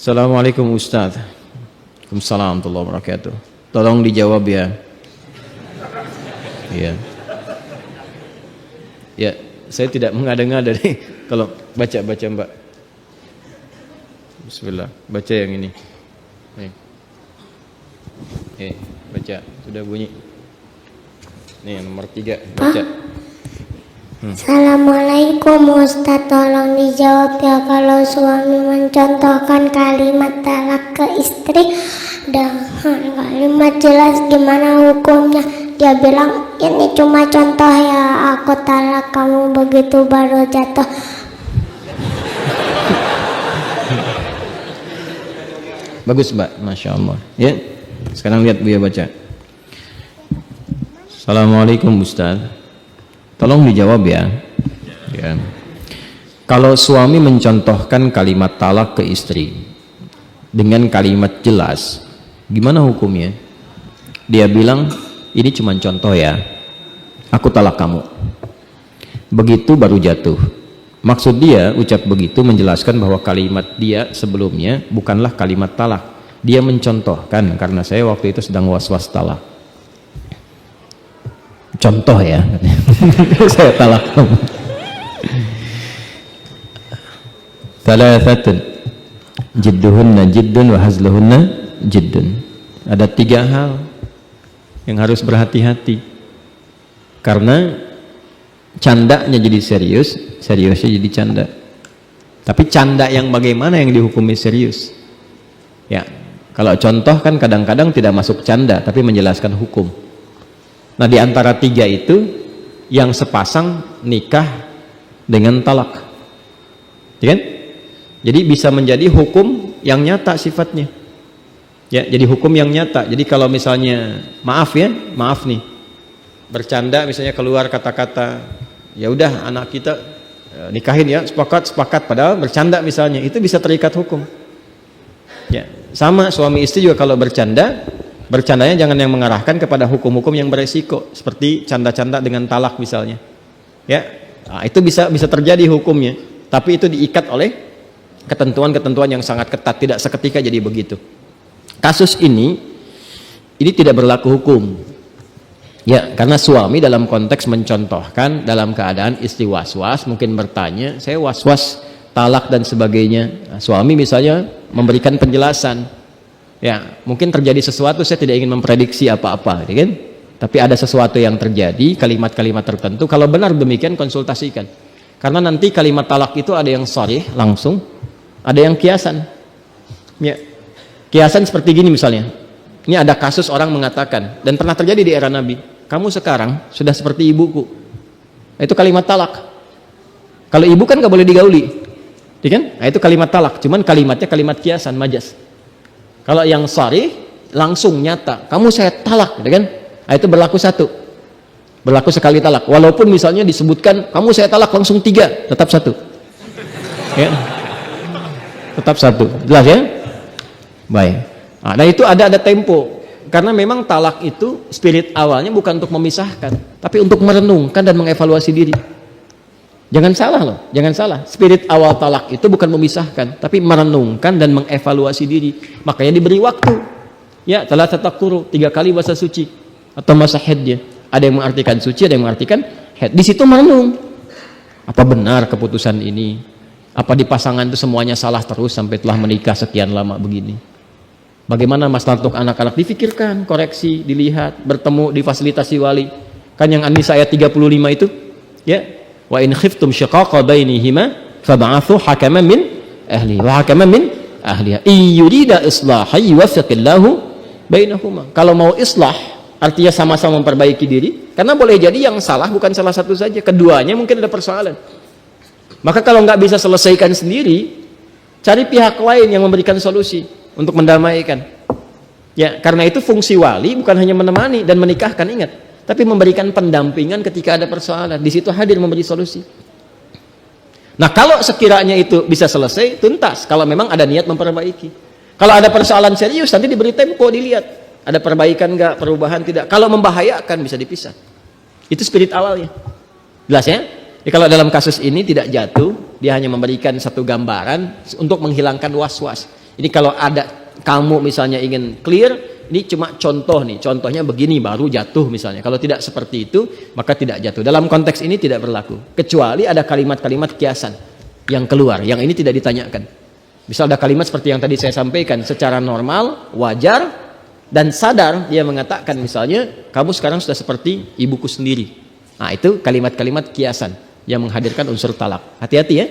Assalamualaikum Ustaz. Waalaikumsalam warahmatullahi wabarakatuh. Tolong dijawab ya. Iya. Ya, saya tidak mengada-ngada nih. Kalau baca Mbak. Bismillah, baca yang ini. Baca. Sudah bunyi. Nih nomor 3, baca. Assalamualaikum Ustaz, tolong dijawab ya, kalau suami mencontohkan kalimat talak ke istri dengan kalimat jelas gimana hukumnya? Dia bilang ini cuma contoh ya, aku talak kamu, begitu baru jatuh. Bagus Mbak, Masya Allah. Ya, sekarang lihat Buya baca. Assalamualaikum Ustaz. Tolong dijawab ya. Ya. Kalau suami mencontohkan kalimat talak ke istri dengan kalimat jelas, gimana hukumnya? Dia bilang, ini cuma contoh ya, aku talak kamu. Begitu baru jatuh. Maksud dia ucap begitu menjelaskan bahwa kalimat dia sebelumnya bukanlah kalimat talak. Dia mencontohkan, karena saya waktu itu sedang was-was talak. Contoh ya, saya talak kamu. Thalathatun jidduhunna jiddun wa hazluhunna jiddun. Ada 3 hal yang harus berhati-hati, karena candanya jadi serius, seriusnya jadi canda. Tapi canda yang bagaimana yang dihukumi serius? Ya, kalau contoh kan kadang-kadang tidak masuk canda tapi menjelaskan hukum. Nah, di antara 3 itu yang sepasang nikah dengan talak, ya kan? Jadi bisa menjadi hukum yang nyata sifatnya. Ya, jadi hukum yang nyata. Jadi kalau misalnya maaf nih, bercanda misalnya keluar kata-kata, ya udah anak kita nikahin ya, sepakat, padahal bercanda misalnya, itu bisa terikat hukum. Ya, sama suami istri juga kalau bercandanya jangan yang mengarahkan kepada hukum-hukum yang beresiko, seperti canda-canda dengan talak misalnya. Ya, nah, itu bisa terjadi hukumnya, tapi itu diikat oleh ketentuan-ketentuan yang sangat ketat, tidak seketika jadi begitu. Kasus ini tidak berlaku hukum. Ya, karena suami dalam konteks mencontohkan dalam keadaan istri was-was, mungkin bertanya, saya was-was talak dan sebagainya. Nah, suami misalnya memberikan penjelasan, ya mungkin terjadi sesuatu, saya tidak ingin memprediksi apa-apa, ya kan? Tapi ada sesuatu yang terjadi, kalimat-kalimat tertentu, kalau benar demikian konsultasikan. Karena nanti kalimat talak itu ada yang sharih langsung, ada yang kiasan. Ya, kiasan seperti gini misalnya. Ini ada kasus orang mengatakan, dan pernah terjadi di era Nabi, kamu sekarang sudah seperti ibuku. Itu kalimat talak. Kalau ibu kan gak boleh digauli, ya kan? Nah, itu kalimat talak, cuman kalimatnya kalimat kiasan, majas. Kalau yang sharih langsung nyata, kamu saya talak, ya kan? Nah, itu berlaku 1, berlaku sekali talak. Walaupun misalnya disebutkan kamu saya talak langsung 3, tetap 1, ya, tetap 1. Jelas ya? Baik. Nah, itu ada tempo, karena memang talak itu spirit awalnya bukan untuk memisahkan, tapi untuk merenungkan dan mengevaluasi diri. Jangan salah loh, jangan salah. Spirit awal talak itu bukan memisahkan, tapi merenungkan dan mengevaluasi diri. Makanya diberi waktu. Ya, telah tatakuru 3 kali bahasa suci atau masa haidnya. Ada yang mengartikan suci, ada yang mengartikan haid. Di situ merenung. Apa benar keputusan ini? Apa di pasangan itu semuanya salah terus sampai telah menikah sekian lama begini? Bagaimana masalah untuk anak-anak? Difikirkan, koreksi, dilihat, bertemu, difasilitasi wali. Kan yang An-Nisa ayat 35 itu, ya. Wa in khiftum shiqaqa bainihima fab'athu hakaman min ahli wa hakaman min ahliha in yurida islahan yuwaffiqillahu bainahuma. Kalau mau islah, artinya sama-sama memperbaiki diri, karena boleh jadi yang salah bukan salah satu saja, keduanya mungkin ada persoalan. Maka kalau nggak bisa selesaikan sendiri, cari pihak lain yang memberikan solusi untuk mendamaikan. Ya, karena itu fungsi wali bukan hanya menemani dan menikahkan, ingat, tapi memberikan pendampingan ketika ada persoalan. Di situ hadir memberi solusi. Nah, kalau sekiranya itu bisa selesai, tuntas. Kalau memang ada niat memperbaiki. Kalau ada persoalan serius, nanti diberi tempo, dilihat ada perbaikan nggak, perubahan tidak. Kalau membahayakan bisa dipisah. Itu spirit awalnya. Jelas ya? Jadi kalau dalam kasus ini tidak jatuh, dia hanya memberikan satu gambaran untuk menghilangkan was-was. Ini kalau ada kamu misalnya ingin clear, ini cuma contoh nih, contohnya begini baru jatuh misalnya. Kalau tidak seperti itu, maka tidak jatuh. Dalam konteks ini tidak berlaku. Kecuali ada kalimat-kalimat kiasan yang keluar, yang ini tidak ditanyakan. Misal ada kalimat seperti yang tadi saya sampaikan, secara normal, wajar, dan sadar dia mengatakan misalnya, kamu sekarang sudah seperti ibuku sendiri. Nah itu kalimat-kalimat kiasan yang menghadirkan unsur talak. Hati-hati ya.